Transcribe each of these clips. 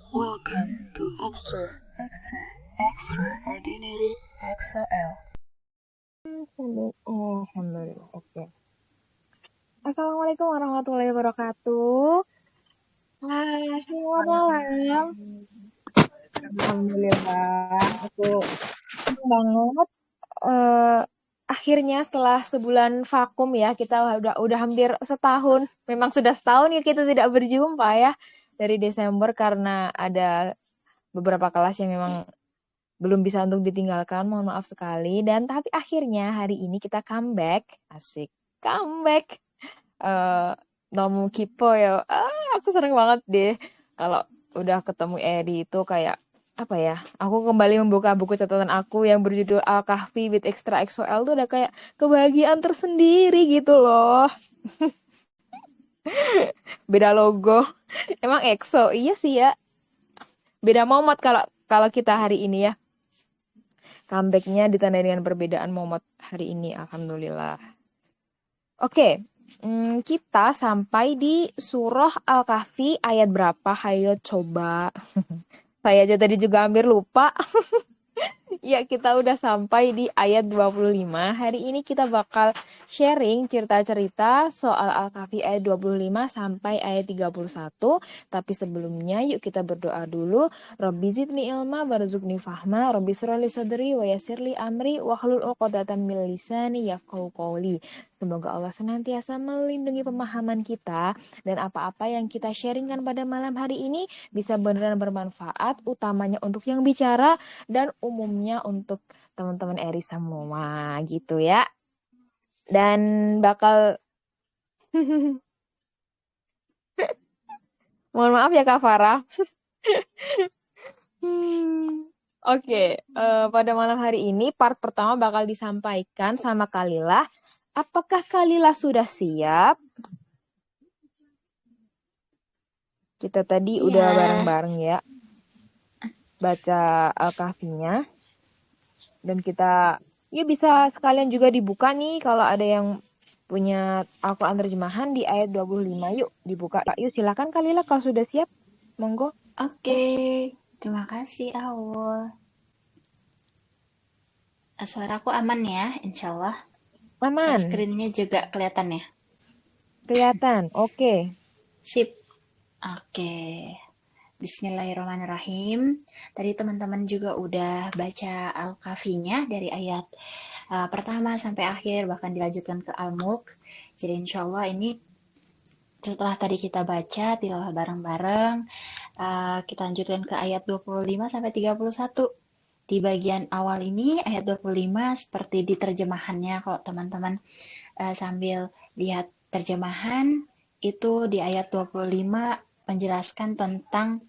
Welcome to Extraordinary XOL. Alhamdulillah. Oke. Assalamualaikum warahmatullahi wabarakatuh. Selamat malam. Alhamdulillah. Aku senang banget. Akhirnya setelah sebulan vakum ya, kita udah hampir setahun. Memang sudah setahun ya kita tidak berjumpa ya dari Desember karena ada beberapa kelas yang memang belum bisa untuk ditinggalkan. Mohon maaf sekali. Dan tapi akhirnya hari ini kita comeback. Asik. Comeback. eh Nomu Kipo ya. Aku seneng banget deh kalau udah ketemu Eri itu kayak apa ya? Aku kembali membuka buku catatan aku yang berjudul Al-Kahfi with Extra XOL tuh udah kayak kebahagiaan tersendiri gitu loh. Beda logo. Emang EXO. Iya sih ya. Beda momod kalau kalau kita hari ini ya. Comebacknya ditandai dengan perbedaan momod hari ini. Alhamdulillah. Oke, kita sampai di Surah Al-Kahfi ayat berapa? Hayo coba. Saya aja tadi juga hampir lupa. Ya, kita udah sampai di ayat 25. Hari ini kita bakal sharing cerita-cerita soal Al-Kahfi ayat 25 sampai ayat 31. Tapi sebelumnya yuk kita berdoa dulu. Rabbi zidni ilma warzuqni fahma. Rabbi shrah li sadri wa yassir li amri wahlul 'uqdatam min lisani yafqahu qawli. Semoga Allah senantiasa melindungi pemahaman kita dan apa-apa yang kita sharingkan pada malam hari ini bisa beneran bermanfaat, utamanya untuk yang bicara dan umumnya untuk teman-teman Eri semua gitu ya. Dan bakal mohon maaf ya Kak Farah. Oke, pada malam hari ini part pertama bakal disampaikan sama Kalila. Apakah Kalila sudah siap? Kita tadi udah Iya, bareng-bareng ya baca Al-Kahfinya. Dan kita ya bisa sekalian juga dibuka nih kalau ada yang punya Al-Quran terjemahan di ayat 25. Yuk dibuka. Yuk silakan Kalila kalau sudah siap. Monggo. oke. Terima kasih, Aul. Suaraku aman ya, insya Allah. Share Aman. screen-nya juga kelihatan ya. Kelihatan. Oke. Sip. Oke. Bismillahirrahmanirrahim. Tadi teman-teman juga udah baca Al-Kahfinya dari ayat pertama sampai akhir, bahkan dilanjutkan ke Al-Mulk. Jadi insya Allah ini setelah tadi kita baca tilawah bareng-bareng, kita lanjutkan ke ayat 25 sampai 31. Di bagian awal ini ayat 25 seperti di terjemahannya, kalau teman-teman sambil lihat terjemahan itu di ayat 25 menjelaskan tentang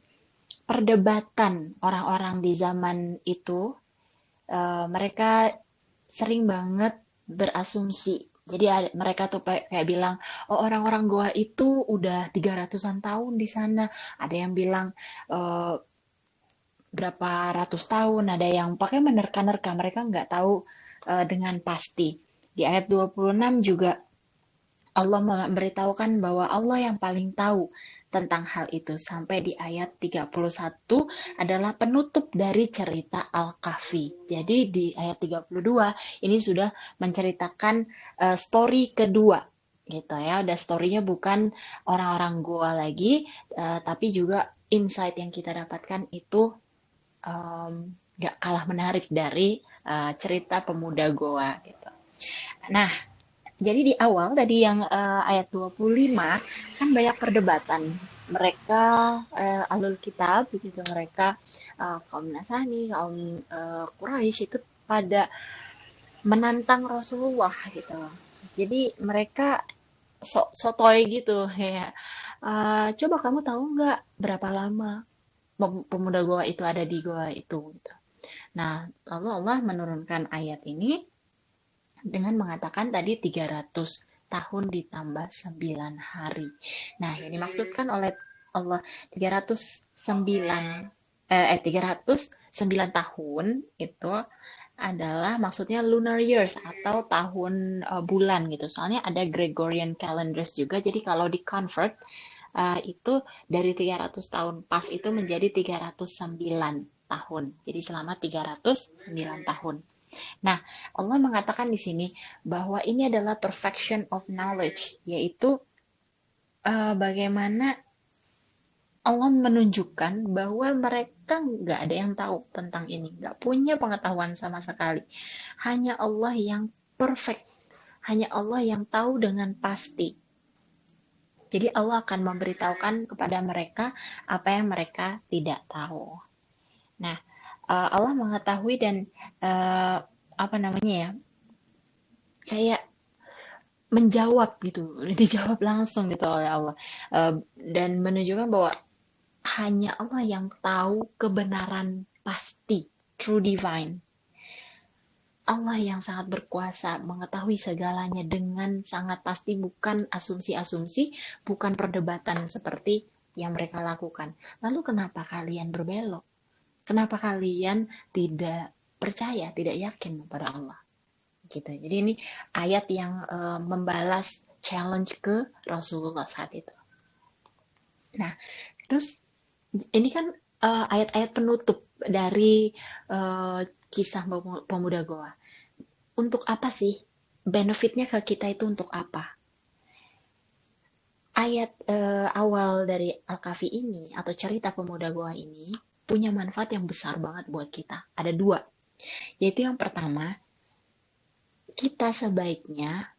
perdebatan orang-orang di zaman itu. Mereka sering banget berasumsi. Jadi mereka tuh kayak bilang, oh orang-orang Goa itu udah 300-an tahun di sana. Ada yang bilang eh, berapa ratus tahun, ada yang pakai menerka-nerka, mereka nggak tahu dengan pasti. Di ayat 26 juga Allah memberitahukan bahwa Allah yang paling tahu tentang hal itu. Sampai di ayat 31 adalah penutup dari cerita Al-Kahfi. Jadi di ayat 32 ini sudah menceritakan story kedua gitu ya. Udah storynya bukan orang-orang Goa lagi, tapi juga insight yang kita dapatkan itu nggak kalah menarik dari cerita pemuda Goa gitu. Nah, jadi di awal tadi yang ayat 25 kan banyak perdebatan. Mereka ahlul kitab begitu, mereka kaum Nasrani, kaum Quraisy itu pada menantang Rasulullah gitu. Jadi mereka sotoy gitu ya. Coba kamu tahu nggak berapa lama pemuda goa itu ada di goa itu gitu. Nah, lalu Allah menurunkan ayat ini dengan mengatakan tadi 300 tahun ditambah 9 hari. Nah, yang dimaksudkan oleh Allah 309 tahun itu adalah maksudnya lunar years atau tahun bulan gitu. Soalnya ada Gregorian calendars juga. Jadi kalau di convert itu dari 300 tahun pas itu menjadi 309 tahun. Jadi selama 309 tahun. Nah, Allah mengatakan di sini bahwa ini adalah perfection of knowledge, yaitu bagaimana Allah menunjukkan bahwa mereka nggak ada yang tahu tentang ini, nggak punya pengetahuan sama sekali. Hanya Allah yang perfect, hanya Allah yang tahu dengan pasti. Jadi Allah akan memberitahukan kepada mereka apa yang mereka tidak tahu. Nah, Allah mengetahui dan apa namanya ya, kayak menjawab gitu, dijawab langsung gitu oleh Allah. Dan menunjukkan bahwa hanya Allah yang tahu kebenaran pasti, true divine. Allah yang sangat berkuasa mengetahui segalanya dengan sangat pasti, bukan asumsi-asumsi, bukan perdebatan seperti yang mereka lakukan. Lalu kenapa kalian berbelok? Kenapa kalian tidak percaya, tidak yakin kepada Allah? Gitu. Jadi ini ayat yang membalas challenge ke Rasulullah saat itu. Nah, terus ini kan ayat-ayat penutup dari kisah pemuda Goa. Untuk apa sih? Benefitnya ke kita itu untuk apa? Ayat awal dari Al-Kahfi ini atau cerita pemuda Goa ini punya manfaat yang besar banget buat kita. Ada dua. Yaitu yang pertama, kita sebaiknya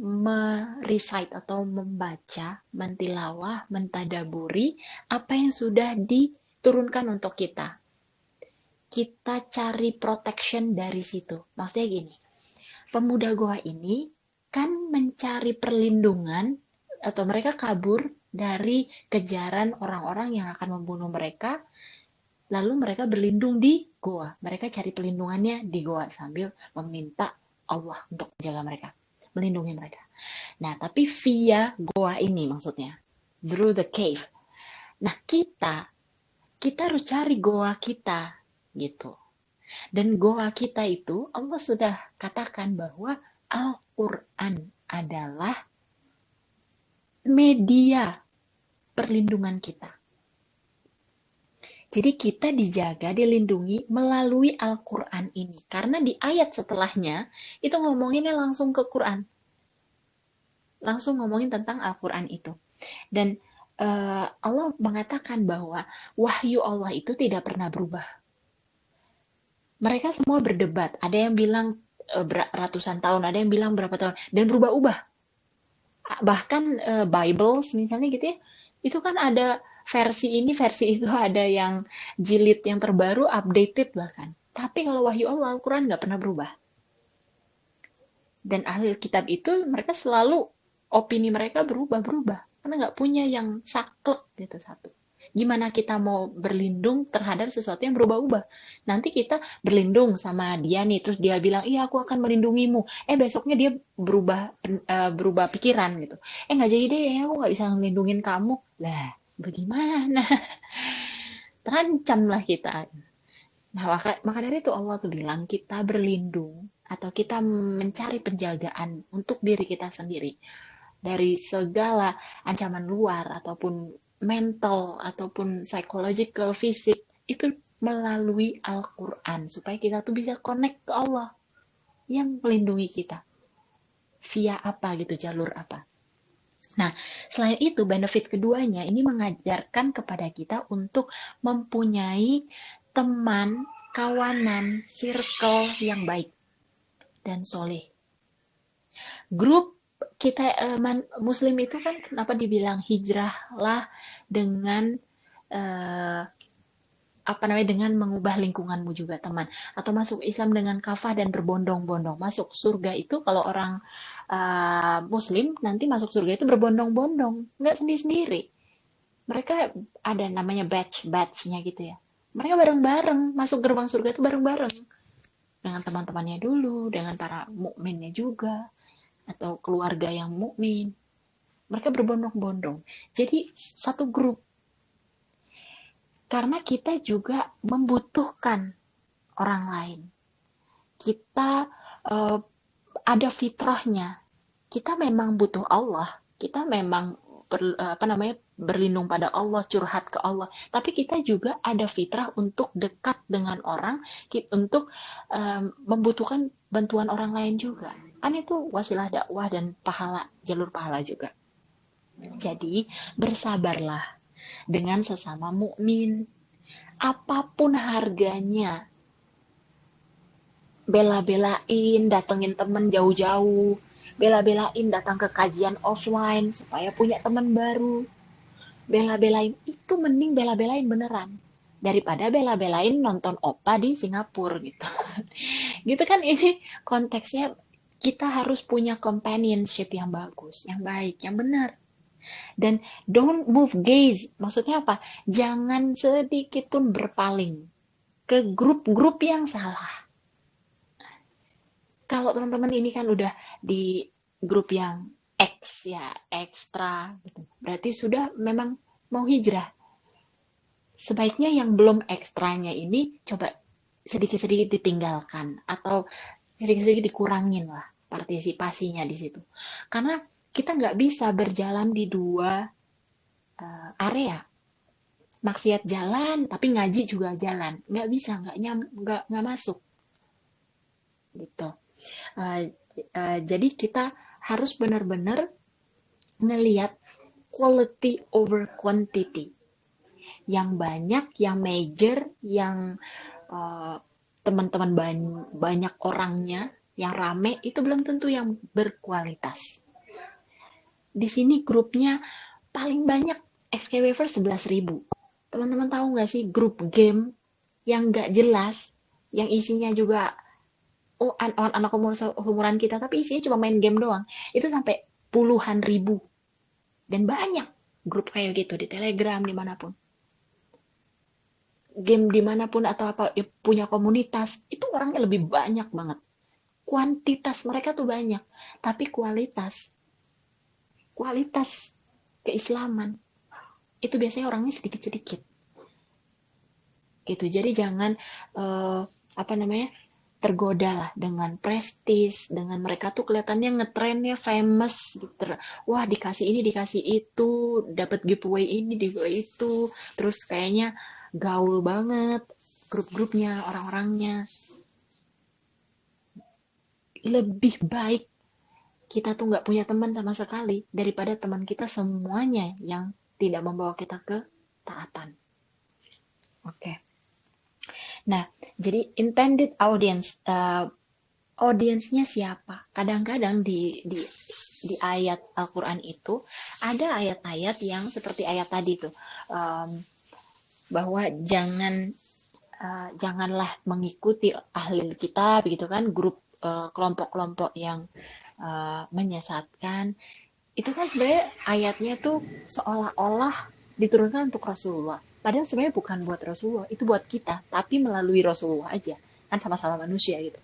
merecite atau membaca, mentilawah, mentadaburi apa yang sudah diturunkan untuk kita. Kita cari protection dari situ. Maksudnya gini, pemuda Goa ini kan mencari perlindungan atau mereka kabur dari kejaran orang-orang yang akan membunuh mereka, lalu mereka berlindung di goa. Mereka cari perlindungannya di goa sambil meminta Allah untuk menjaga mereka, melindungi mereka. Nah, tapi via goa ini maksudnya, through the cave. Nah, kita harus cari goa kita gitu. Dan goa kita itu Allah sudah katakan bahwa Al-Quran adalah media perlindungan kita. Jadi kita dijaga, dilindungi melalui Al-Quran ini. Karena di ayat setelahnya itu ngomonginnya langsung ke Quran. Langsung ngomongin tentang Al-Quran itu. Dan Allah mengatakan bahwa wahyu Allah itu tidak pernah berubah. Mereka semua berdebat. Ada yang bilang ratusan tahun, ada yang bilang berapa tahun, dan berubah-ubah. Bahkan Bibles misalnya gitu ya, itu kan ada versi ini, versi itu, ada yang jilid yang terbaru, updated bahkan. Tapi kalau wahyu Allah, Al-Quran nggak pernah berubah. Dan ahli kitab itu, mereka selalu, opini mereka berubah-berubah. Karena nggak punya yang saklek gitu satu. Gimana kita mau berlindung terhadap sesuatu yang berubah-ubah? Nanti kita berlindung sama dia nih, terus dia bilang, iya aku akan melindungimu. Besoknya dia berubah pikiran gitu. Nggak jadi deh, aku nggak bisa melindungin kamu. Lah, bagaimana? Terancamlah kita. Nah, maka dari itu Allah tuh bilang kita berlindung atau kita mencari penjagaan untuk diri kita sendiri dari segala ancaman luar ataupun mental ataupun psychological, fisik, itu melalui Al-Quran supaya kita tuh bisa connect ke Allah yang melindungi kita via apa gitu, jalur apa. Nah, selain itu benefit keduanya ini mengajarkan kepada kita untuk mempunyai teman, kawanan, circle yang baik dan soleh. Grup kita Muslim itu kan kenapa dibilang hijrahlah dengan dengan mengubah lingkunganmu juga teman, atau masuk Islam dengan kafah dan berbondong-bondong. Masuk surga itu kalau orang Muslim nanti masuk surga itu berbondong-bondong, nggak sendiri-sendiri. Mereka ada namanya batch-batchnya gitu ya. Mereka bareng-bareng masuk gerbang surga itu bareng-bareng dengan teman-temannya dulu, dengan para mukminnya juga, atau keluarga yang mukmin. Mereka berbondong-bondong. Jadi satu grup. Karena kita juga membutuhkan orang lain. Kita ada fitrahnya. Kita memang butuh Allah. Kita memang berlindung pada Allah, curhat ke Allah. Tapi kita juga ada fitrah untuk dekat dengan orang, untuk membutuhkan bantuan orang lain juga. Kan itu wasilah dakwah dan pahala, jalur pahala juga. Jadi bersabarlah dengan sesama mukmin. Apapun harganya, bela-belain datengin temen jauh-jauh, bela-belain datang ke kajian offline supaya punya teman baru, bela-belain itu mending bela-belain beneran daripada bela-belain nonton opa di Singapura gitu. Gitu kan, ini konteksnya kita harus punya companionship yang bagus, yang baik, yang benar. Dan don't move gaze, maksudnya apa? Jangan sedikit pun berpaling ke grup-grup yang salah. Kalau teman-teman ini kan udah di grup yang X ya, ekstra gitu. Berarti sudah memang mau hijrah. Sebaiknya yang belum ekstranya ini coba sedikit-sedikit ditinggalkan atau sedikit-sedikit dikurangin lah partisipasinya di situ. Karena kita nggak bisa berjalan di dua area. Maksiat jalan, tapi ngaji juga jalan. Nggak bisa, nggak masuk. Gitu. Jadi kita harus benar-benar ngelihat quality over quantity. Yang banyak, yang major, yang teman-teman banyak orangnya, yang rame, itu belum tentu yang berkualitas. Di sini grupnya paling banyak XK Waver 11.000. Teman-teman tahu nggak sih grup game yang nggak jelas, yang isinya juga anak umuran kita, tapi isinya cuma main game doang. Itu sampai puluhan ribu. Dan banyak grup kayak gitu di Telegram, dimanapun. Game dimanapun atau apa, ya, punya komunitas, itu orangnya lebih banyak banget. Kuantitas mereka tuh banyak, tapi kualitas keislaman, itu biasanya orangnya sedikit-sedikit. Gitu. Jadi jangan tergoda lah dengan prestis, dengan mereka tuh kelihatannya ngetrennya famous gitu. Wah, dikasih ini, dikasih itu, dapat giveaway ini, giveaway itu, terus kayaknya gaul banget grup-grupnya, orang-orangnya. Lebih baik kita tuh nggak punya teman sama sekali daripada teman kita semuanya yang tidak membawa kita ke taatan. Oke. Nah, jadi intended audience, audiensnya siapa? Kadang-kadang di ayat Al-Quran itu ada ayat-ayat yang seperti ayat tadi tuh, bahwa janganlah mengikuti ahli kitab gitu kan, grup kelompok-kelompok yang menyesatkan. Itu kan sebenarnya ayatnya tuh seolah-olah diturunkan untuk Rasulullah. Padahal sebenarnya bukan buat Rasulullah, itu buat kita, tapi melalui Rasulullah aja. Kan sama-sama manusia gitu.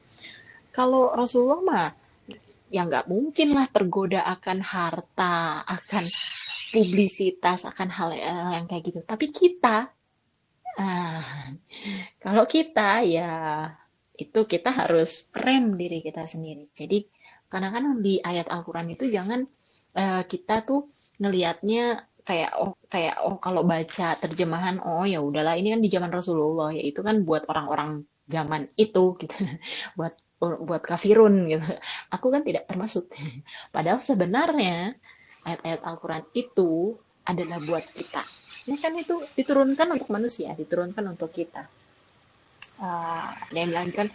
Kalau Rasulullah mah, ya nggak mungkin lah tergoda akan harta, akan publisitas, akan hal yang kayak gitu. Tapi kita, kalau kita ya itu kita harus rem diri kita sendiri. Jadi kadang-kadang di ayat Al-Quran itu jangan kita tuh ngelihatnya kayak kalau baca terjemahan, oh ya udahlah ini kan di zaman Rasulullah, ya itu kan buat orang-orang zaman itu gitu. buat kafirun gitu. Aku kan tidak termasuk. Padahal sebenarnya ayat-ayat Al-Quran itu adalah buat kita. Ini kan itu diturunkan untuk manusia, diturunkan untuk kita. Dia bilang kan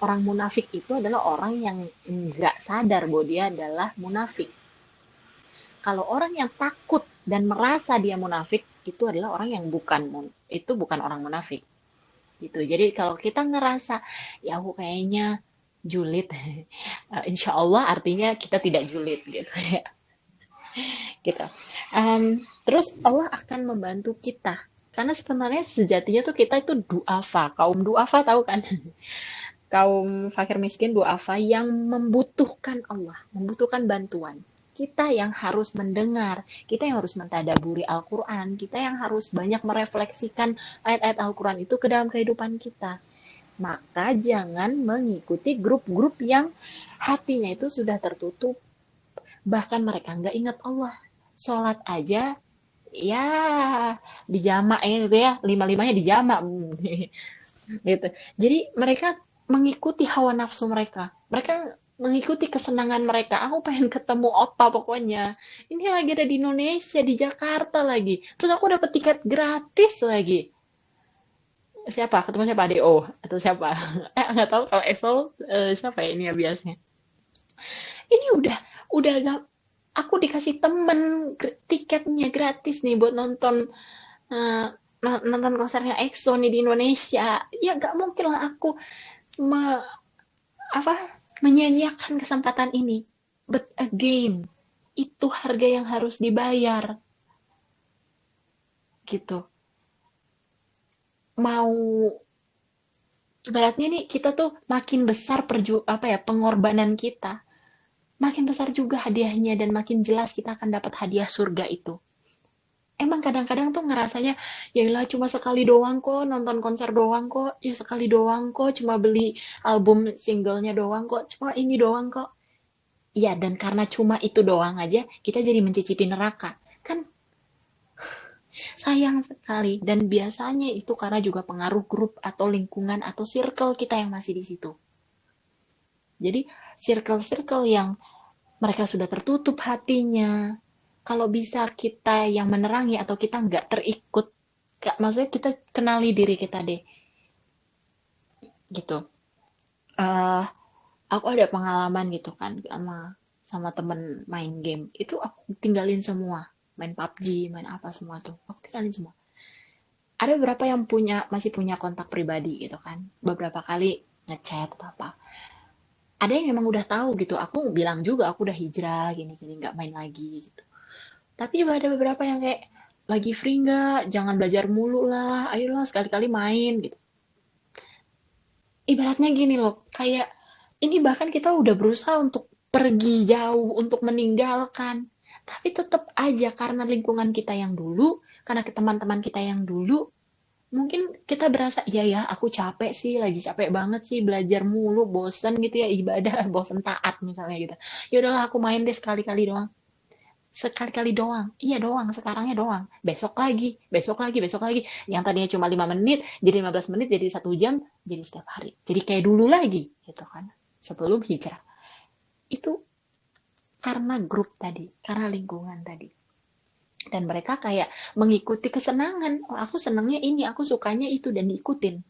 orang munafik itu adalah orang yang nggak sadar bahwa dia adalah munafik. Kalau orang yang takut dan merasa dia munafik, itu adalah orang yang bukan orang munafik. Gitu. Jadi kalau kita ngerasa, ya aku kayaknya julid, insya Allah artinya kita tidak julid gitu ya. Gitu. Terus Allah akan membantu kita. Karena sebenarnya sejatinya tuh kita itu duafa, kaum duafa tahu kan? Kaum fakir miskin duafa yang membutuhkan Allah, membutuhkan bantuan. Kita yang harus mendengar, kita yang harus mentadaburi Al-Quran, kita yang harus banyak merefleksikan ayat-ayat Al-Quran itu ke dalam kehidupan kita. Maka jangan mengikuti grup-grup yang hatinya itu sudah tertutup, bahkan mereka nggak ingat Allah. sholat aja ya dijamak gitu ya, lima-limanya dijamak gitu. Jadi mereka mengikuti hawa nafsu mereka. Mereka mengikuti kesenangan mereka. Aku pengen ketemu opa pokoknya. Ini lagi ada di Indonesia, di Jakarta lagi. Terus aku dapat tiket gratis lagi. Siapa? Ketemu siapa? ADO atau siapa? Nggak tahu kalau EXO siapa ya ini ya biasanya. Ini udah gak, aku dikasih temen tiketnya gratis nih buat nonton eh, nonton konsernya EXO nih di Indonesia. Ya gak mungkin lah aku me, apa menyia-nyiakan kesempatan ini. But again, itu harga yang harus dibayar gitu. Mau ibaratnya nih kita tuh makin besar pengorbanan kita, makin besar juga hadiahnya dan makin jelas kita akan dapat hadiah surga itu. Emang kadang-kadang tuh ngerasanya, ya lah cuma sekali doang kok, nonton konser doang kok, ya sekali doang kok, cuma beli album singlenya doang kok, cuma ini doang kok. Iya, dan karena cuma itu doang aja, kita jadi mencicipi neraka. Kan sayang sekali. Dan biasanya itu karena juga pengaruh grup atau lingkungan atau circle kita yang masih di situ. Jadi, circle-circle yang mereka sudah tertutup hatinya, kalau bisa kita yang menerangi atau kita nggak terikut, maksudnya kita kenali diri kita deh, gitu. eh aku ada pengalaman gitu kan sama temen main game itu aku tinggalin semua, main PUBG main apa semua tuh aku tinggalin semua. Ada beberapa yang masih punya kontak pribadi gitu kan, beberapa kali ngechat apa, ada yang memang udah tahu gitu, aku bilang juga aku udah hijrah gini gini nggak main lagi gitu. Tapi juga ada beberapa yang kayak lagi free nggak, jangan belajar mulu lah, ayolah sekali-kali main gitu. Ibaratnya gini loh, kayak ini bahkan kita udah berusaha untuk pergi jauh, untuk meninggalkan. Tapi tetap aja karena lingkungan kita yang dulu, karena ke teman-teman kita yang dulu, mungkin kita berasa, iya ya, aku capek sih, lagi capek banget sih, belajar mulu, bosen gitu ya, ibadah, bosen taat misalnya gitu. Ya udahlah aku main deh sekali-kali doang. Sekali-kali doang. Iya doang, sekarangnya doang. Besok lagi, besok lagi, besok lagi. Yang tadinya cuma 5 menit, jadi 15 menit, jadi 1 jam, jadi setiap hari. Jadi kayak dulu lagi, gitu kan. Sebelum hijrah. Itu karena grup tadi, karena lingkungan tadi. Dan mereka kayak mengikuti kesenangan. Oh, aku senangnya ini, aku sukanya itu, dan diikutin.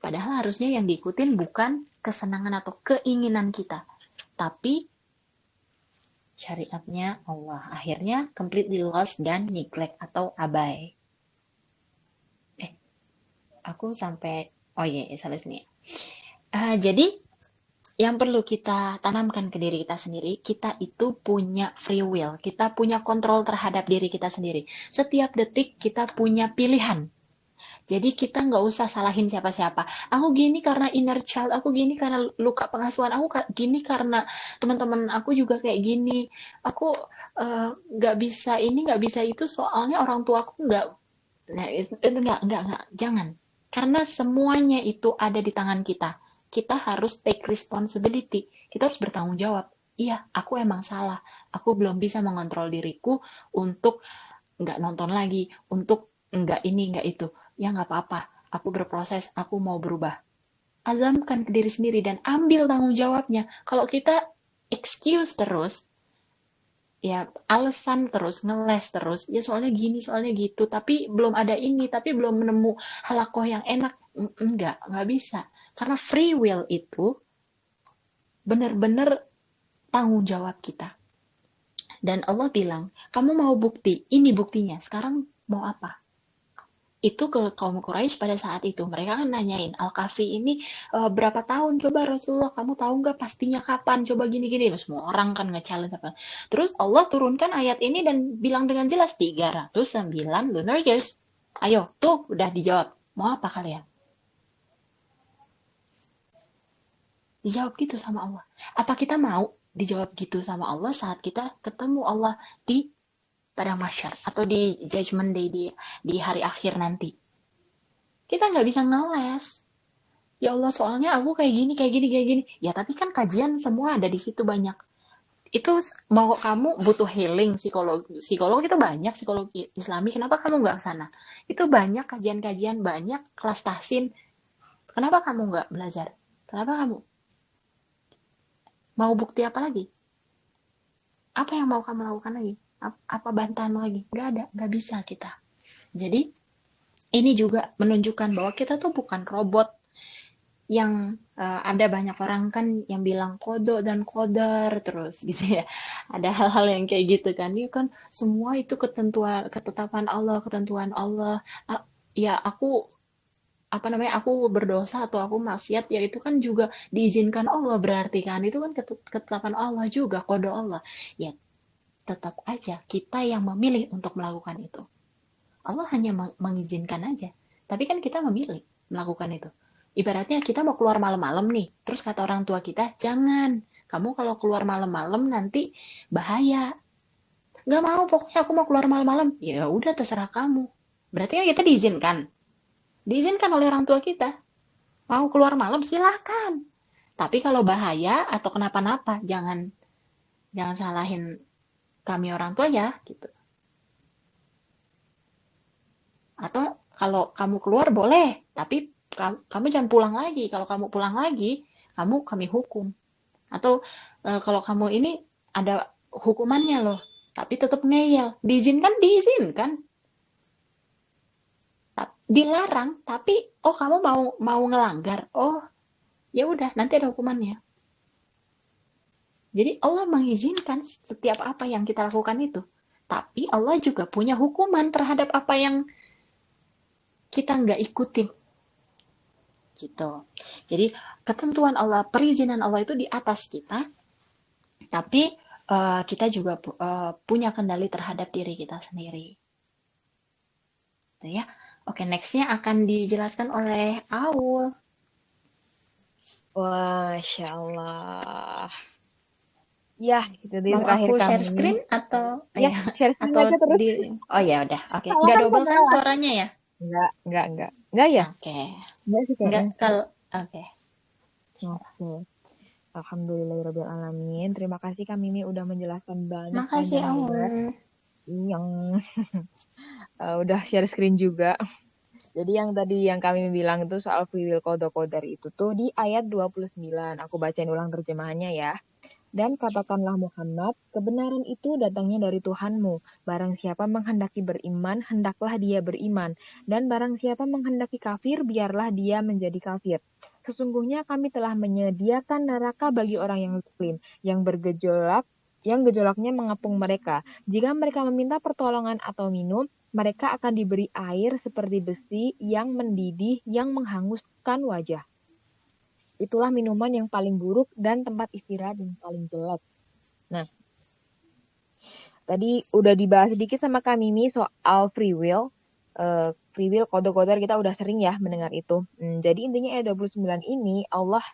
Padahal harusnya yang diikutin bukan kesenangan atau keinginan kita. Tapi syariatnya Allah. Akhirnya completely lost dan neglect atau abai. Aku sampai, oh iya, salah sini. Jadi yang perlu kita tanamkan ke diri kita sendiri, kita itu punya free will, kita punya kontrol terhadap diri kita sendiri. Setiap detik kita punya pilihan. Jadi kita nggak usah salahin siapa-siapa. Aku gini karena inner child, aku gini karena luka pengasuhan, aku gini karena teman-teman aku juga kayak gini. Aku nggak bisa ini, nggak bisa itu, soalnya orang tua aku nggak. Nah, enggak, jangan. Karena semuanya itu ada di tangan kita. Kita harus take responsibility. Kita harus bertanggung jawab. Iya, aku emang salah. Aku belum bisa mengontrol diriku untuk nggak nonton lagi, untuk nggak ini, nggak itu. Ya nggak apa-apa. Aku berproses, aku mau berubah. Azamkan ke diri sendiri dan ambil tanggung jawabnya. Kalau kita excuse terus, ya alasan terus, ngeles terus, ya soalnya gini, soalnya gitu, tapi belum ada ini, tapi belum menemu halakoh yang enak. Enggak bisa. Karena free will itu benar-benar tanggung jawab kita. Dan Allah bilang, kamu mau bukti, ini buktinya, sekarang mau apa? Itu ke kaum Quraisy pada saat itu. Mereka kan nanyain, Al-Kahfi ini berapa tahun? Coba Rasulullah, kamu tahu nggak pastinya kapan? Coba gini-gini. Semua orang kan nge-challenge apa. Terus Allah turunkan ayat ini dan bilang dengan jelas, 309 lunar years. Ayo, tuh udah dijawab. Mau apa kalian? Dijawab gitu sama Allah. Apa kita mau dijawab gitu sama Allah saat kita ketemu Allah di padang mahsyar atau di judgment day, di hari akhir nanti? Kita nggak bisa ngeles. Ya Allah, soalnya aku kayak gini, kayak gini, kayak gini. Ya tapi kan kajian semua ada di situ banyak. itu mau kamu butuh healing psikolog itu banyak psikologi Islami, kenapa kamu nggak ke sana? Itu banyak kajian-kajian, banyak kelas tahsin, kenapa kamu nggak belajar? Kenapa kamu mau bukti apa lagi? Apa yang mau kamu lakukan lagi? Apa bantahan lagi? Nggak ada, nggak bisa kita. Jadi ini juga menunjukkan bahwa kita tuh bukan robot yang ada banyak orang kan yang bilang kodok dan kodar terus gitu ya. Ada hal-hal yang kayak gitu kan. Ini kan semua itu ketentuan, ketetapan Allah, ketentuan Allah. Ya aku apa namanya, aku berdosa atau aku maksiat, ya itu kan juga diizinkan Allah, berarti kan itu kan ketetapan Allah juga, kode Allah. Ya tetap aja kita yang memilih untuk melakukan itu. Allah hanya mengizinkan aja, tapi kan kita memilih melakukan itu. Ibaratnya kita mau keluar malam-malam nih, terus kata orang tua kita, jangan, kamu kalau keluar malam-malam nanti bahaya. Nggak mau, pokoknya aku mau keluar malam-malam. Ya udah, terserah kamu. Berarti kan kita diizinkan. Diizinkan oleh orang tua kita. Mau keluar malam, silahkan. Tapi kalau bahaya atau kenapa-napa, jangan jangan salahin kami orang tua ya, gitu. Atau kalau kamu keluar boleh, tapi kamu jangan pulang lagi. Kalau kamu pulang lagi, kami hukum. Atau kalau kamu ini ada hukumannya loh, tapi tetap ngeyel. Diizinkan, diizinkan. Dilarang, tapi oh kamu mau ngelanggar. Oh, ya udah, nanti ada hukumannya. Jadi Allah mengizinkan setiap apa yang kita lakukan itu. Tapi Allah juga punya hukuman terhadap apa yang kita nggak ikutin. Gitu. Jadi ketentuan Allah, perizinan Allah itu di atas kita, tapi kita juga punya kendali terhadap diri kita sendiri. Gitu ya. Oke, nextnya akan dijelaskan oleh Aul. Wah, Masya Allah. Ya, itu dia Mau terakhir aku kami. share screen atau Ya, ya share screen atau aja terus. di oh ya udah, oke. Kalau Nggak kan double kan pemalas. suaranya ya? Enggak. Enggak ya? Oke. Enggak sih Nggak kayaknya. kalau oke. Oke. Alhamdulillahirrahmanirrahim. Terima kasih Kak Mimi udah menjelaskan banyak Makasih panjang lebar. Aul. Yang udah share screen juga. Jadi yang tadi yang kami bilang itu soal free will qada itu tuh di ayat 29. Aku bacain ulang terjemahannya ya. Dan katakanlah Muhammad, kebenaran itu datangnya dari Tuhanmu. Barang siapa menghendaki beriman, hendaklah dia beriman. Dan barang siapa menghendaki kafir, biarlah dia menjadi kafir. Sesungguhnya kami telah menyediakan neraka bagi orang yang zalim, yang gejolaknya mengepung mereka. Jika mereka meminta pertolongan atau minum, mereka akan diberi air seperti besi yang mendidih, yang menghanguskan wajah. Itulah minuman yang paling buruk dan tempat istirahat yang paling jelek. Nah, tadi udah dibahas sedikit sama Kak Mimi soal free will. Free will, kode-kode kita udah sering ya mendengar itu. Jadi intinya ayat 29 ini,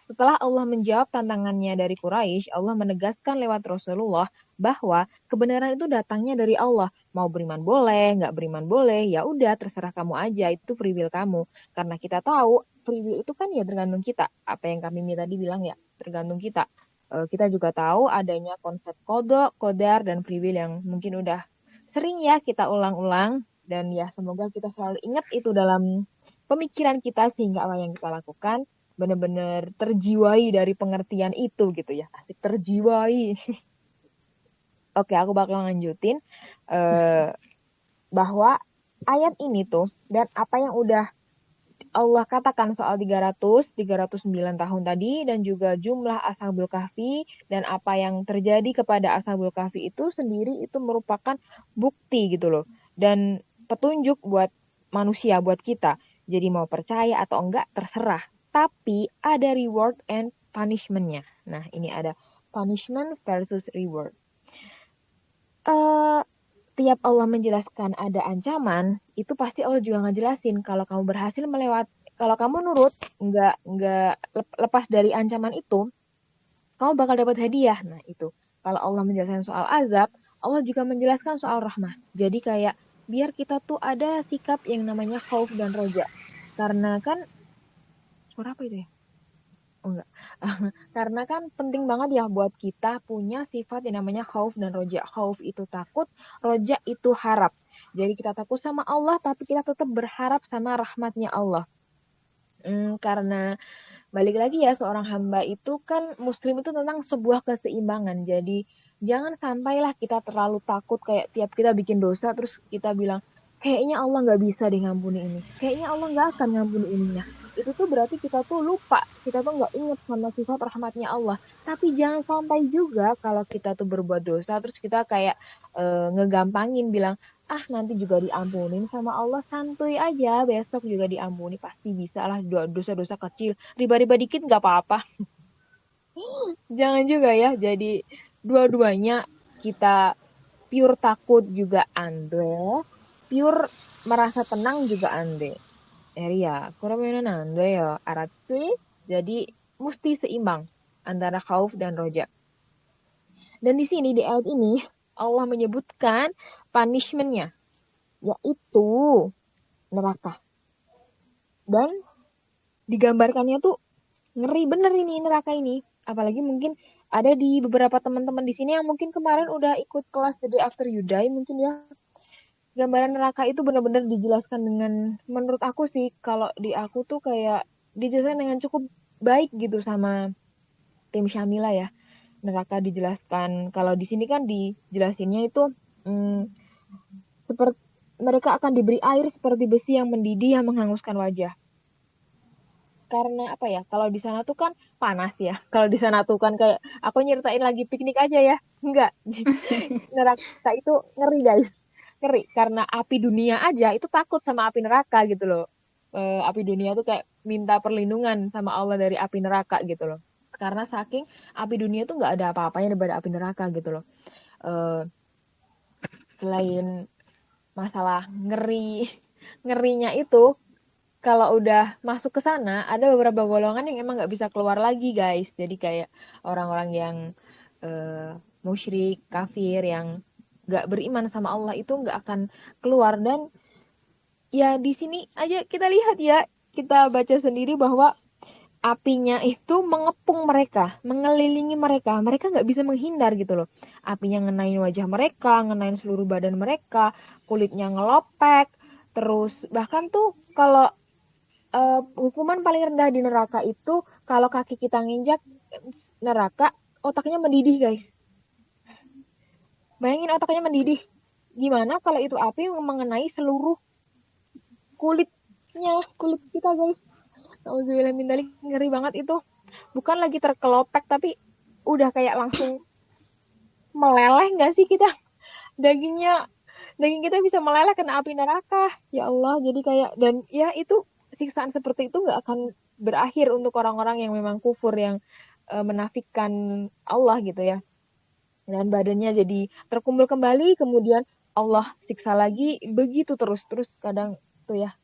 setelah Allah menjawab tantangannya dari Quraisy, Allah menegaskan lewat Rasulullah bahwa kebenaran itu datangnya dari Allah. Mau beriman boleh, nggak beriman boleh, ya udah terserah kamu aja, itu free will kamu. Karena kita tahu free will itu kan ya tergantung kita. Apa yang Kak Mimi tadi bilang ya, tergantung kita. Kita juga tahu adanya konsep kodok, kodar, dan free will yang mungkin udah sering ya kita ulang-ulang. Dan ya semoga kita selalu ingat itu dalam pemikiran kita sehingga apa yang kita lakukan benar-benar terjiwai dari pengertian itu gitu ya. Asik terjiwai. Oke, aku bakal lanjutin bahwa ayat ini tuh dan apa yang udah Allah katakan soal 9 tahun tadi dan juga jumlah Ashabul Kahfi dan apa yang terjadi kepada Ashabul Kahfi itu sendiri itu merupakan bukti gitu loh. Dan petunjuk buat manusia, buat kita. Jadi mau percaya atau enggak terserah. Tapi ada reward and punishment-nya. Nah, ini ada punishment versus reward. Tiap Allah menjelaskan ada ancaman, itu pasti Allah juga ngejelasin kalau kamu berhasil kalau kamu nurut, nggak lepas dari ancaman itu, kamu bakal dapat hadiah. Nah itu, kalau Allah menjelaskan soal azab, Allah juga menjelaskan soal rahmah. Jadi kayak biar kita tuh ada sikap yang namanya khauf dan roja. Karena kan suara apa itu ya? Oh enggak. Karena kan penting banget ya buat kita punya sifat yang namanya khauf dan roja. Khauf itu takut, roja itu harap. Jadi kita takut sama Allah, tapi kita tetap berharap sama rahmatnya Allah. Karena balik lagi ya, seorang hamba itu kan muslim itu tentang sebuah keseimbangan. Jadi jangan sampailah kita terlalu takut kayak tiap kita bikin dosa terus kita bilang kayaknya Allah nggak bisa deh ngampuni ini. Kayaknya Allah nggak akan ngampuni ininya. Itu tuh berarti kita tuh lupa, kita tuh nggak inget sama sifat rahmatnya Allah. Tapi jangan sampai juga kalau kita tuh berbuat dosa terus kita kayak ngegampangin bilang ah nanti juga diampunin sama Allah, santuy aja, besok juga diampuni, pasti bisa lah, dosa-dosa kecil, riba-riba dikit nggak apa-apa. Jangan juga ya, jadi dua-duanya kita pure takut juga ande, pure merasa tenang juga ande. Ya, kurang ande ya, arati, jadi mesti seimbang antara khauf dan roja. Dan di sini di ayat ini Allah menyebutkan punishment-nya, yaitu neraka. Dan digambarkannya tuh ngeri bener ini neraka ini. Apalagi mungkin ada di beberapa teman-teman di sini yang mungkin kemarin udah ikut kelas The Day After You Die mungkin ya. Gambaran neraka itu benar-benar dijelaskan dengan, menurut aku sih, kalau di aku tuh kayak dijelaskan dengan cukup baik gitu sama tim Syamila ya. Neraka dijelaskan, kalau di sini kan dijelasinnya itu seperti mereka akan diberi air seperti besi yang mendidih yang menghanguskan wajah. Karena apa ya, kalau di sana tuh kan panas ya, kalau di sana tuh kan kayak aku nyeritain lagi piknik aja ya, enggak. Neraka itu ngeri guys, ngeri karena api dunia aja itu takut sama api neraka gitu loh. Api dunia tuh kayak minta perlindungan sama Allah dari api neraka gitu loh, karena saking api dunia tuh nggak ada apa-apanya daripada api neraka gitu loh. Eh, Selain masalah ngerinya itu, kalau udah masuk ke sana ada beberapa golongan yang emang nggak bisa keluar lagi guys. Jadi kayak orang-orang yang musyrik, kafir, yang nggak beriman sama Allah itu nggak akan keluar. Dan ya di sini aja kita lihat ya, kita baca sendiri bahwa apinya itu mengepung mereka, mengelilingi mereka. Mereka nggak bisa menghindar gitu loh. Apinya ngenain wajah mereka, ngenain seluruh badan mereka, kulitnya ngelopek. Terus bahkan tuh kalau hukuman paling rendah di neraka itu kalau kaki kita nginjak neraka, otaknya mendidih guys. Bayangin otaknya mendidih. Gimana kalau itu api mengenai seluruh kulit kita guys. Auzubillah min dzalik, ngeri banget itu. Bukan lagi terkelopek tapi udah kayak langsung meleleh nggak sih kita? Daging kita bisa meleleh kena api neraka. Ya Allah, jadi kayak, dan ya itu siksaan seperti itu nggak akan berakhir untuk orang-orang yang memang kufur, yang menafikan Allah gitu ya. Dan badannya jadi terkumpul kembali, kemudian Allah siksa lagi, begitu terus kadang tuh ya.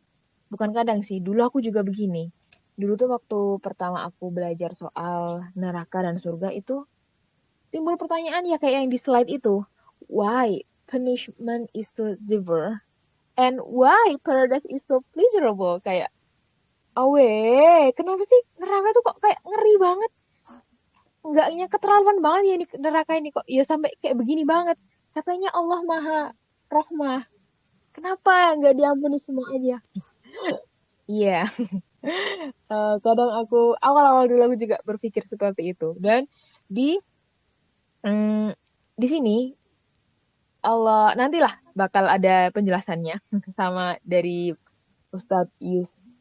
Bukan kadang sih, dulu aku juga begini. Dulu tuh waktu pertama aku belajar soal neraka dan surga itu timbul pertanyaan ya kayak yang di slide itu. Why punishment is so severe and why paradise is so pleasurable? Kayak awe, kenapa sih neraka tuh kok kayak ngeri banget? Enggaknya keterlaluan banget ya ini neraka ini kok. Ya sampai kayak begini banget. Katanya Allah Maha Rahmah. Kenapa nggak diampuni semua aja? Iya. Kadang aku awal-awal dulu aku juga berpikir seperti itu. Dan di di sini Allah nantilah bakal ada penjelasannya sama dari Ustadz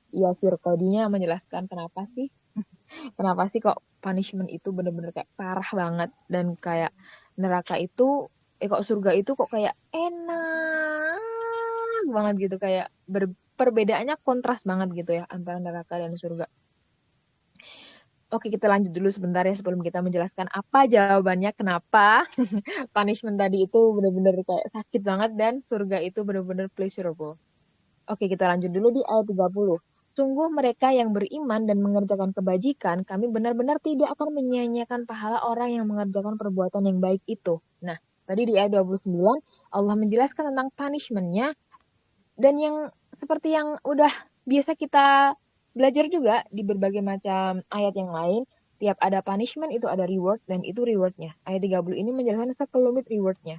Yasir Qadinya menjelaskan kenapa sih kok punishment itu bener-bener kayak parah banget, dan kayak neraka itu kok surga itu kok kayak enak banget gitu, kayak perbedaannya kontras banget gitu ya antara neraka dan surga. Oke, kita lanjut dulu sebentar ya sebelum kita menjelaskan apa jawabannya kenapa punishment tadi itu benar-benar kayak sakit banget dan surga itu benar-benar pleasurable. Oke, kita lanjut dulu di ayat 30. Sungguh mereka yang beriman dan mengerjakan kebajikan, kami benar-benar tidak akan menyia-nyiakan pahala orang yang mengerjakan perbuatan yang baik itu. Nah, tadi di ayat 29, Allah menjelaskan tentang punishment-nya, dan yang seperti yang udah biasa kita belajar juga di berbagai macam ayat yang lain, tiap ada punishment itu ada reward, dan itu rewardnya. Ayat 30 ini menjelaskan sekelumit rewardnya.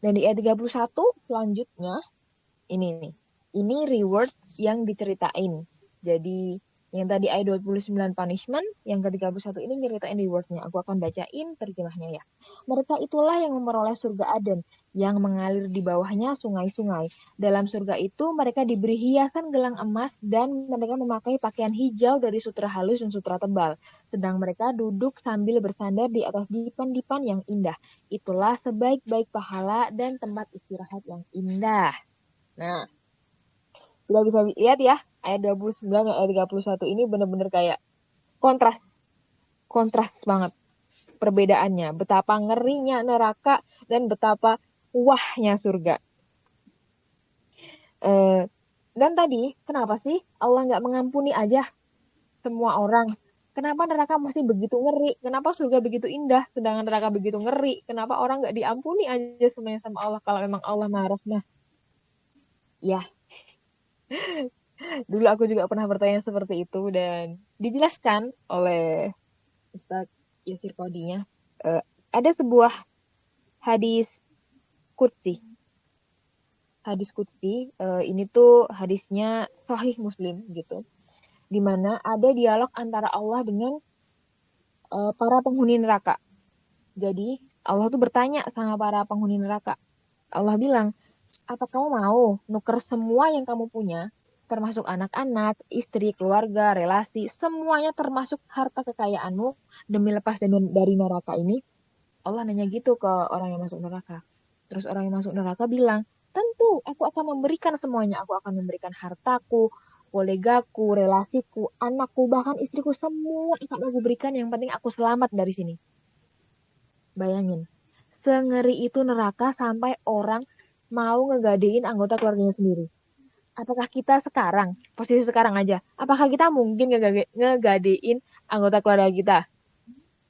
Dan di ayat 31 selanjutnya, ini nih. Ini reward yang diceritain. Jadi yang tadi ayat 29 punishment, yang ke-31 ini nyeritain rewardnya. Aku akan bacain terjemahnya ya. Mereka itulah yang memperoleh surga Aden, yang mengalir di bawahnya sungai-sungai. Dalam surga itu mereka diberi hiasan gelang emas dan mereka memakai pakaian hijau dari sutra halus dan sutra tebal. Sedang mereka duduk sambil bersandar di atas dipan-dipan yang indah. Itulah sebaik-baik pahala dan tempat istirahat yang indah. Nah, kita bisa lihat ya, ayat 29 dan ayat 31 ini benar-benar kayak kontras banget perbedaannya. Betapa ngerinya neraka dan betapa wahnya surga. Dan tadi, kenapa sih Allah nggak mengampuni aja semua orang? Kenapa neraka masih begitu ngeri? Kenapa surga begitu indah, sedangkan neraka begitu ngeri? Kenapa orang nggak diampuni aja semuanya sama Allah kalau memang Allah Maha Rahmah? Ya, dulu aku juga pernah bertanya seperti itu dan dijelaskan oleh Ustadz Yasir Kodinya. Ada sebuah hadis qudsi. Hadis qudsi ini tuh hadisnya Sahih Muslim gitu. Di mana ada dialog antara Allah dengan para penghuni neraka. Jadi Allah tuh bertanya sama para penghuni neraka. Allah bilang, apa kamu mau nuker semua yang kamu punya, termasuk anak-anak, istri, keluarga, relasi, semuanya termasuk harta kekayaanmu demi lepas dari neraka ini? Allah nanya gitu ke orang yang masuk neraka. Terus orang yang masuk neraka bilang, tentu aku akan memberikan semuanya. Aku akan memberikan hartaku, kolegaku, relasiku, anakku, bahkan istriku, semua akan aku berikan. Yang penting aku selamat dari sini. Bayangin, sengeri itu neraka sampai orang mau ngegadein anggota keluarganya sendiri. Apakah kita sekarang, posisi sekarang aja, apakah kita mungkin ngegadein anggota keluarga kita?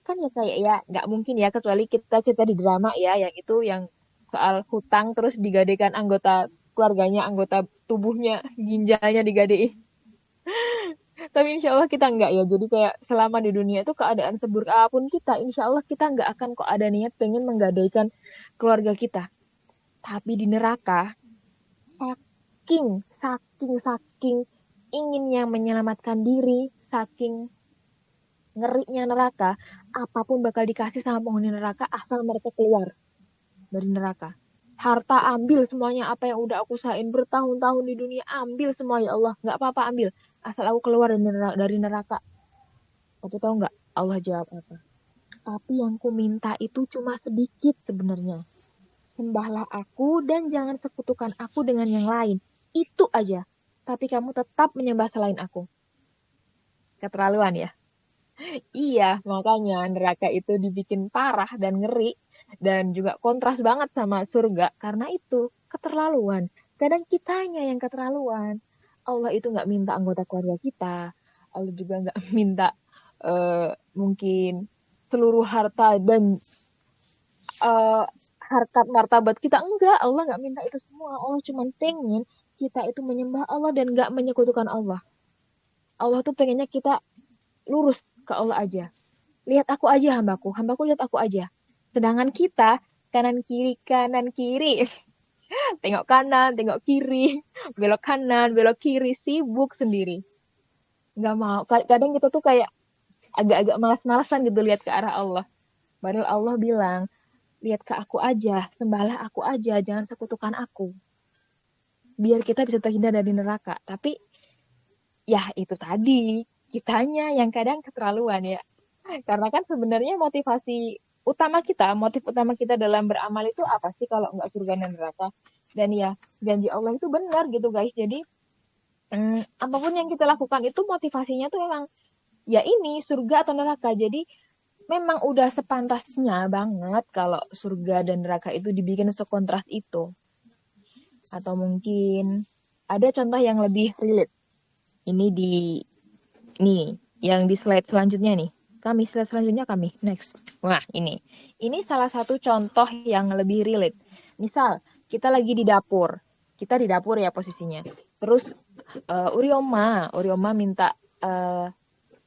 Kan ya kayak ya nggak mungkin ya, kecuali kita di drama ya, yang itu yang soal hutang terus digadekan anggota keluarganya, anggota tubuhnya, ginjalnya digadein. Tapi insya Allah kita enggak ya. Jadi kayak selama di dunia itu keadaan seburuk apapun kita, insya Allah kita enggak akan kok ada niat pengen menggadaikan keluarga kita. Tapi di neraka, saking inginnya menyelamatkan diri, saking ngerinya neraka, apapun bakal dikasih sama penghuni neraka asal mereka keluar dari neraka. Harta ambil semuanya, apa yang udah aku usahain bertahun-tahun di dunia, ambil semua ya Allah, nggak apa-apa ambil, asal aku keluar dari neraka. Tapi tahu nggak Allah jawab apa? Tapi yang ku minta itu cuma sedikit sebenarnya. Sembahlah aku dan jangan sekutukan aku dengan yang lain. Itu aja. Tapi kamu tetap menyembah selain aku. Keterlaluan ya? Iya, makanya neraka itu dibikin parah dan ngeri. Dan juga kontras banget sama surga. Karena itu, keterlaluan. Kadang kitanya yang keterlaluan. Allah itu nggak minta anggota keluarga kita. Allah juga nggak minta mungkin seluruh harta dan harkat martabat kita. Enggak, Allah nggak minta itu semua. Allah cuma pengen kita itu menyembah Allah dan nggak menyekutukan Allah. Allah tuh pengennya kita lurus ke Allah aja. Lihat aku aja hambaku lihat aku aja. Sedangkan kita kanan kiri, tengok kanan, tengok kiri, belok kanan, belok kiri, sibuk sendiri. Nggak mau. Kadang kita tuh kayak agak-agak malas-malasan gitu lihat ke arah Allah. Padahal Allah bilang, lihat ke aku aja, sembahlah aku aja, jangan sekutukan aku. Biar kita bisa terhindar dari neraka. Tapi ya itu tadi, kitanya yang kadang keterlaluan ya. Karena kan sebenarnya motif utama kita dalam beramal itu apa sih kalau nggak surga dan neraka? Dan ya janji Allah itu benar gitu guys. Jadi apapun yang kita lakukan itu motivasinya tuh memang ya ini surga atau neraka. Jadi memang udah sepantasnya banget kalau surga dan neraka itu dibikin sekontras itu. Atau mungkin ada contoh yang lebih relate. Ini yang di slide selanjutnya nih. Slide selanjutnya next. Wah, ini salah satu contoh yang lebih relate. Misal, kita lagi di dapur. Kita di dapur ya posisinya. Terus Urioma minta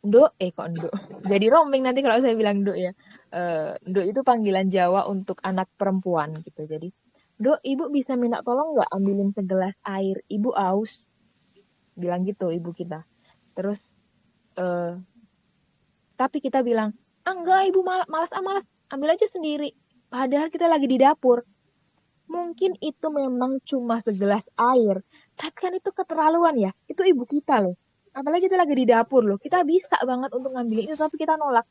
Nduk, kok Nduk. Jadi roaming nanti kalau saya bilang Nduk ya. Nduk itu panggilan Jawa untuk anak perempuan gitu. Jadi, Nduk, ibu bisa minta tolong nggak ambilin segelas air? Ibu aus. Bilang gitu ibu kita. Terus, eh, tapi kita bilang, enggak ibu malas. Ambil aja sendiri. Padahal kita lagi di dapur. Mungkin itu memang cuma segelas air. Tapi kan itu keterlaluan ya. Itu ibu kita loh. Apalagi kita lagi di dapur loh. Kita bisa banget untuk ngambilin itu, tapi kita nolak.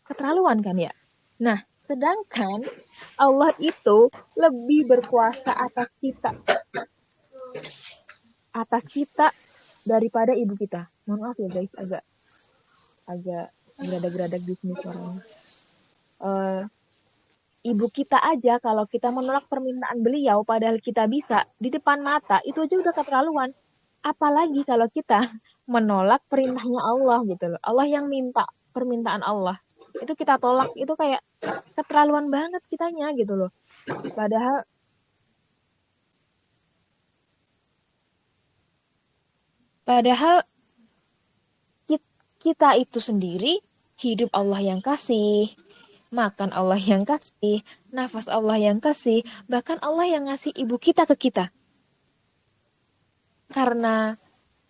Keterlaluan kan ya? Nah, sedangkan Allah itu lebih berkuasa atas kita daripada ibu kita. Mohon maaf ya guys, agak geradak-geradak di sini suaranya. Ibu kita aja kalau kita menolak permintaan beliau padahal kita bisa di depan mata, itu aja udah keterlaluan. Apalagi kalau kita menolak perintahnya Allah gitu loh. Allah yang minta permintaan Allah. Itu kita tolak, itu kayak keterlaluan banget kitanya gitu loh. Padahal kita itu sendiri hidup Allah yang kasih, makan Allah yang kasih, nafas Allah yang kasih, bahkan Allah yang ngasih ibu kita ke kita. Karena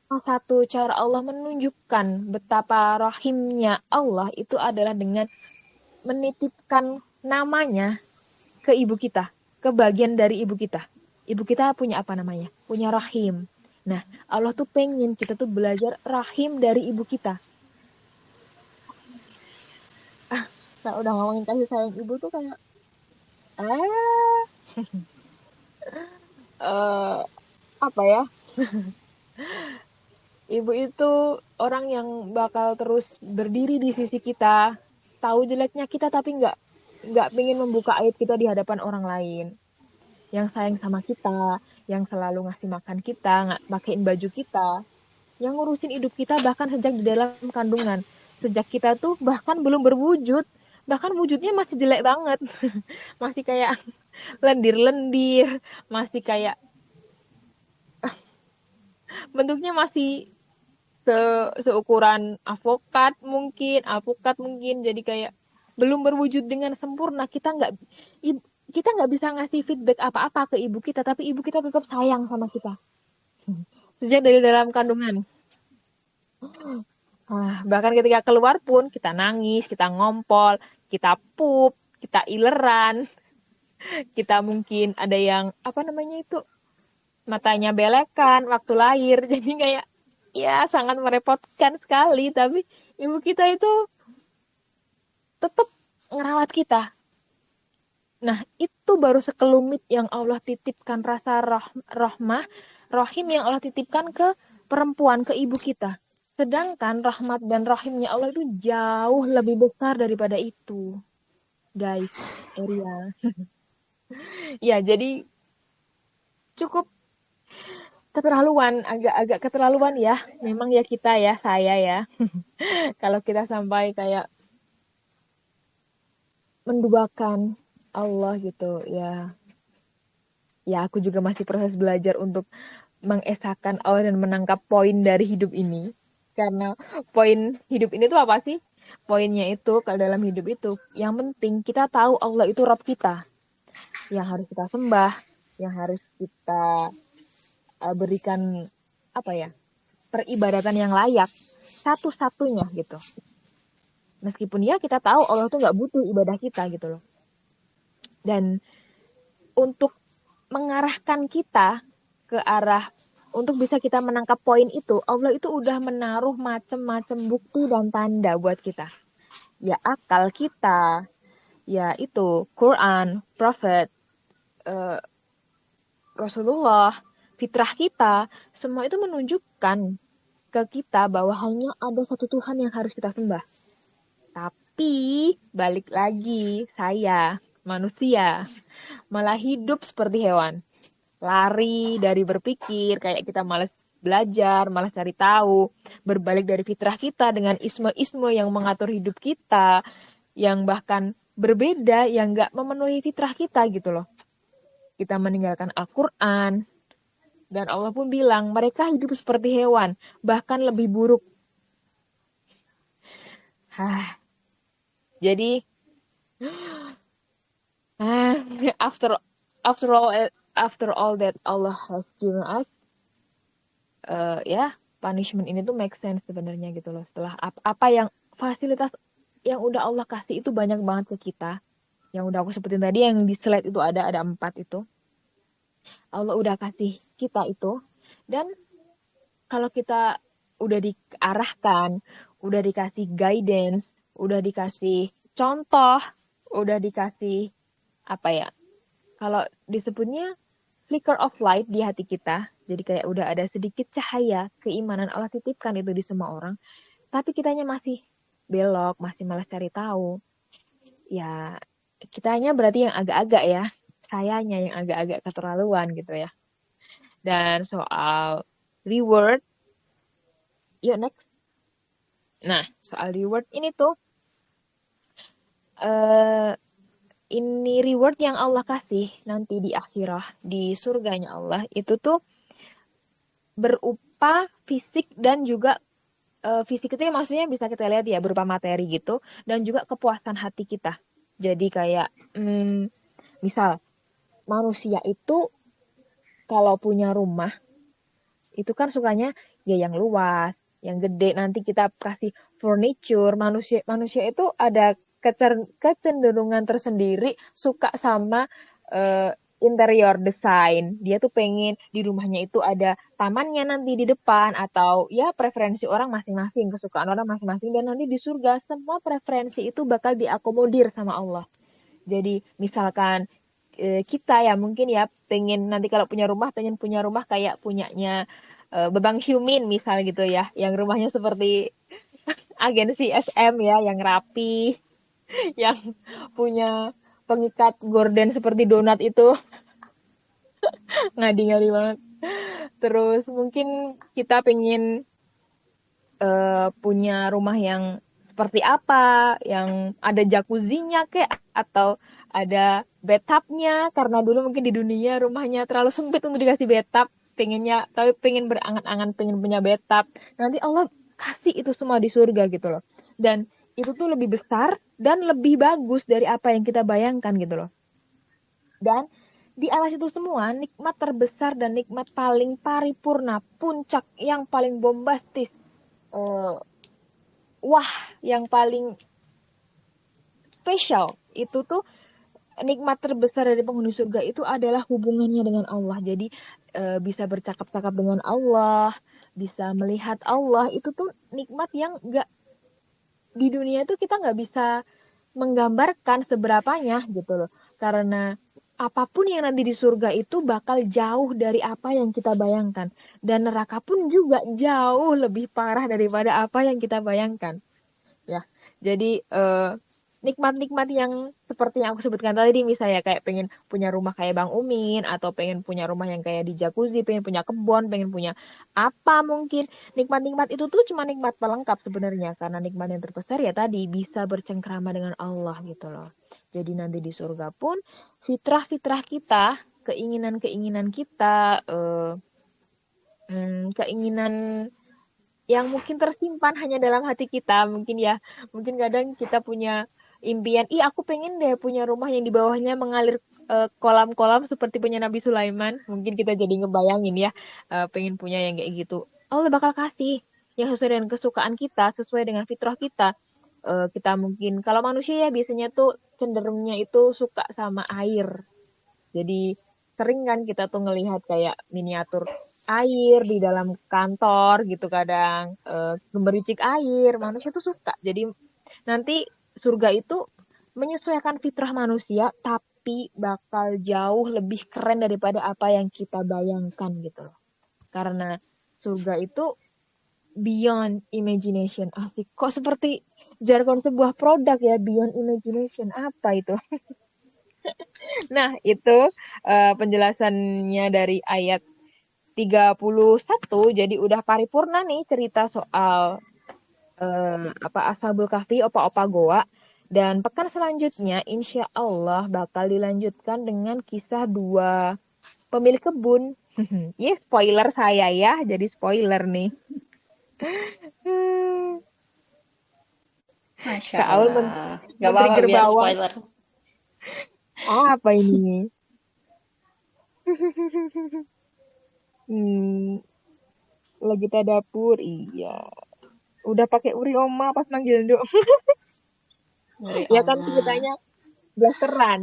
salah satu cara Allah menunjukkan betapa rahimnya Allah itu adalah dengan menitipkan namanya ke ibu kita, ke bagian dari ibu kita. Ibu kita punya apa namanya? Punya rahim. Nah, Allah tuh pengen kita tuh belajar rahim dari ibu kita. Kalau udah ngomongin kasih sayang ibu tuh kayak apa ya? Ibu itu orang yang bakal terus berdiri di sisi kita, tahu jeleknya kita tapi nggak pengen membuka aib kita di hadapan orang lain. Yang sayang sama kita, yang selalu ngasih makan kita, nggak pakein baju kita, yang ngurusin hidup kita bahkan sejak di dalam kandungan. Sejak kita tuh bahkan belum berwujud, bahkan wujudnya masih jelek banget. Masih kayak lendir-lendir, masih kayak bentuknya masih seukuran avokat mungkin, jadi kayak belum berwujud dengan sempurna. Kita nggak bisa ngasih feedback apa-apa ke ibu kita, tapi ibu kita tetap sayang sama kita sejak dari dalam kandungan. Bahkan ketika keluar pun kita nangis, kita ngompol, kita pup, kita ileran, kita mungkin ada yang apa namanya itu matanya belekan waktu lahir. Jadi kayak ya sangat merepotkan sekali, tapi ibu kita itu tetap ngerawat kita. Nah, itu baru sekelumit yang Allah titipkan rasa rahmah, rahim yang Allah titipkan ke perempuan, ke ibu kita. Sedangkan rahmat dan rahimnya Allah itu jauh lebih besar daripada itu. Guys, Eria. Ya, jadi cukup keterlaluan, agak keterlaluan ya. Memang ya kita ya, saya ya. Kalau kita sampai kayak menduakan Allah gitu ya. Ya, aku juga masih proses belajar untuk mengesahkan Allah dan menangkap poin dari hidup ini. Karena poin hidup ini tuh apa sih? Poinnya itu kalau dalam hidup itu, yang penting kita tahu Allah itu Rabb kita. Yang harus kita sembah, yang harus kita berikan apa ya? Peribadatan yang layak, satu-satunya gitu. Meskipun ya kita tahu Allah tuh nggak butuh ibadah kita gitu loh. Dan untuk mengarahkan kita ke arah untuk bisa kita menangkap poin itu, Allah itu udah menaruh macam-macam bukti dan tanda buat kita. Ya akal kita, ya itu Quran, Prophet, Rasulullah, fitrah kita, semua itu menunjukkan ke kita bahwa hanya ada satu Tuhan yang harus kita sembah. Tapi balik lagi, saya manusia malah hidup seperti hewan, lari dari berpikir, kayak kita malas belajar, malas cari tahu, berbalik dari fitrah kita dengan isme-isme yang mengatur hidup kita, yang bahkan berbeda, yang nggak memenuhi fitrah kita gitu loh. Kita meninggalkan Al-Quran, Dan Allah pun bilang, mereka hidup seperti hewan, bahkan lebih buruk. Hah, jadi ah, after after all after all that Allah has given us, ya punishment ini tuh make sense sebenarnya gitu loh. Setelah apa yang fasilitas yang udah Allah kasih itu banyak banget ke kita. Yang udah aku sebutin tadi yang di slide itu ada 4 itu. Allah udah kasih kita itu. Dan kalau kita udah diarahkan, udah dikasih guidance, udah dikasih contoh, udah dikasih apa ya? Kalau disebutnya flicker of light di hati kita, jadi kayak udah ada sedikit cahaya keimanan Allah titipkan itu di semua orang, tapi kitanya masih belok, masih malas cari tahu. Ya, kitanya berarti yang agak-agak ya, sayanya yang agak-agak keterlaluan gitu ya. Dan soal reward, yuk next. Nah, soal reward ini tuh, ini reward yang Allah kasih nanti di akhirah, di surganya Allah, itu tuh berupa fisik dan juga fisik itu maksudnya bisa kita lihat ya berupa materi gitu, dan juga kepuasan hati kita. Jadi kayak misal manusia itu kalau punya rumah itu kan sukanya ya yang luas, yang gede. Nanti kita kasih furniture. Manusia itu ada kecenderungan tersendiri suka sama interior design. Dia tuh pengen di rumahnya itu ada tamannya nanti di depan, atau ya preferensi orang masing-masing, kesukaan orang masing-masing. Dan nanti di surga semua preferensi itu bakal diakomodir sama Allah. Jadi misalkan kita ya mungkin ya pengen nanti kalau punya rumah, pengen punya rumah kayak punyanya Bebang Hyumin misal gitu ya, yang rumahnya seperti agensi SM ya, yang rapi, yang punya pengikat gorden seperti donat itu. Ngadi-ngadi banget. Terus mungkin kita pengen punya rumah yang seperti apa, yang ada jacuzzinya kayak, atau ada bathtubnya, karena dulu mungkin di dunia rumahnya terlalu sempit untuk dikasih bathtub, pengennya tapi pengen berangan-angan pengen punya bathtub. Nanti Allah kasih itu semua di surga gitu loh. Dan itu tuh lebih besar dan lebih bagus dari apa yang kita bayangkan gitu loh. Dan di alas itu semua, nikmat terbesar dan nikmat paling paripurna, puncak yang paling bombastis, wah, yang paling spesial itu tuh, nikmat terbesar dari penghuni surga itu adalah hubungannya dengan Allah. Jadi bisa bercakap-cakap dengan Allah, bisa melihat Allah. Itu tuh nikmat yang nggak di dunia itu kita nggak bisa menggambarkan seberapanya gitu loh. Karena apapun yang nanti di surga itu bakal jauh dari apa yang kita bayangkan. Dan neraka pun juga jauh lebih parah daripada apa yang kita bayangkan. Ya, jadi nikmat-nikmat yang seperti yang aku sebutkan tadi, misalnya kayak pengen punya rumah kayak Bang Umin, atau pengen punya rumah yang kayak di jacuzzi, pengen punya kebun, pengen punya apa mungkin. Nikmat-nikmat itu tuh cuma nikmat pelengkap sebenarnya, karena nikmat yang terbesar ya tadi bisa bercengkrama dengan Allah gitu loh. Jadi nanti di surga pun fitrah-fitrah kita, keinginan-keinginan kita, keinginan yang mungkin tersimpan hanya dalam hati kita, mungkin ya, mungkin kadang kita punya impian, aku pengen deh punya rumah yang di bawahnya mengalir kolam-kolam seperti punya Nabi Sulaiman. Mungkin kita jadi ngebayangin ya, pengen punya yang kayak gitu. Allah bakal kasih yang sesuai dengan kesukaan kita, sesuai dengan fitrah kita. Kita mungkin kalau manusia ya biasanya tuh cenderungnya itu suka sama air. Jadi sering kan kita tuh ngelihat kayak miniatur air di dalam kantor gitu, kadang gemericik air, manusia tuh suka. Jadi nanti surga itu menyesuaikan fitrah manusia, tapi bakal jauh lebih keren daripada apa yang kita bayangkan gitu loh. Karena surga itu beyond imagination. Asik, kok seperti jargon sebuah produk ya, beyond imagination, apa itu? Nah, itu penjelasannya dari ayat 31. Jadi udah paripurna nih cerita soal Ashabul Kahfi, opa-opa goa. Dan pekan selanjutnya insya Allah bakal dilanjutkan dengan kisah 2 pemilik kebun Iya, spoiler saya ya, jadi spoiler nih. Hmm, Masya Kak Aul Allah. Gak apa-apa men-trigger biar bawah. spoiler. Apa ini? Hmm, lagi tak dapur, iya. Udah pakai uri oma pas manggil Nduk. Dari Ya kan Allah. ceritanya blasteran,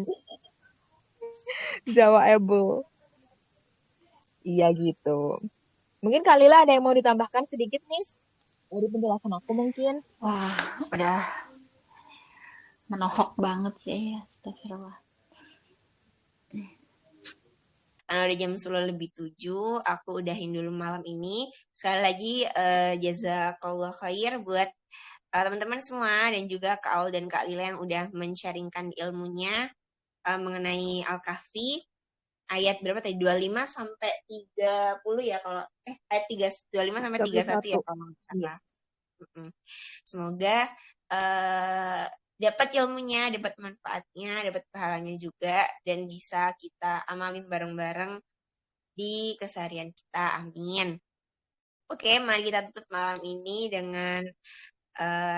Jawa Ebo. Iya gitu. Mungkin Kalila ada yang mau ditambahkan sedikit nih dari penjelasan aku mungkin. Wah, udah menohok banget sih. Astagfirullah. Karena udah jam 10:07, aku udahin dulu malam ini. Sekali lagi jazakallah khair buat teman-teman semua dan juga Kak Aul dan Kak Lila yang udah men-sharingkan ilmunya mengenai Al-Kahfi ayat berapa tadi? 25 sampai 30 ya kalau ayat 25 sampai 31 ya 31. kalau nggak Iya. salah. Semoga dapat ilmunya, dapat manfaatnya, dapat pahalanya juga dan bisa kita amalin bareng-bareng di keseharian kita. Amin. Oke, mari kita tutup malam ini dengan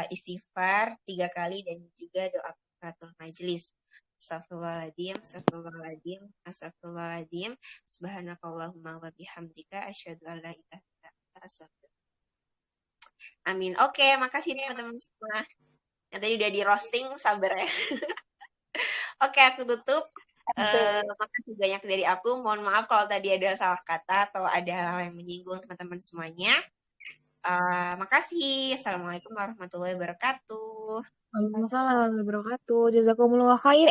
istighfar 3 kali dan juga doa kafaratul majelis. Astagfirullahaladzim, astagfirullahaladzim, astagfirullahaladzim. Subhanakallahumma wa bihamdika asyhadu an la ilaha illa anta astaghfiruka. Amin. Oke, makasih teman-teman semua. Yang tadi udah di roasting, sabar ya. Oke, aku tutup. Makasih banyak dari aku. Mohon maaf kalau tadi ada salah kata atau ada hal-hal yang menyinggung teman-teman semuanya. Makasih. Assalamualaikum warahmatullahi wabarakatuh. Waalaikumsalam warahmatullahi wabarakatuh. Jazakumullah khair.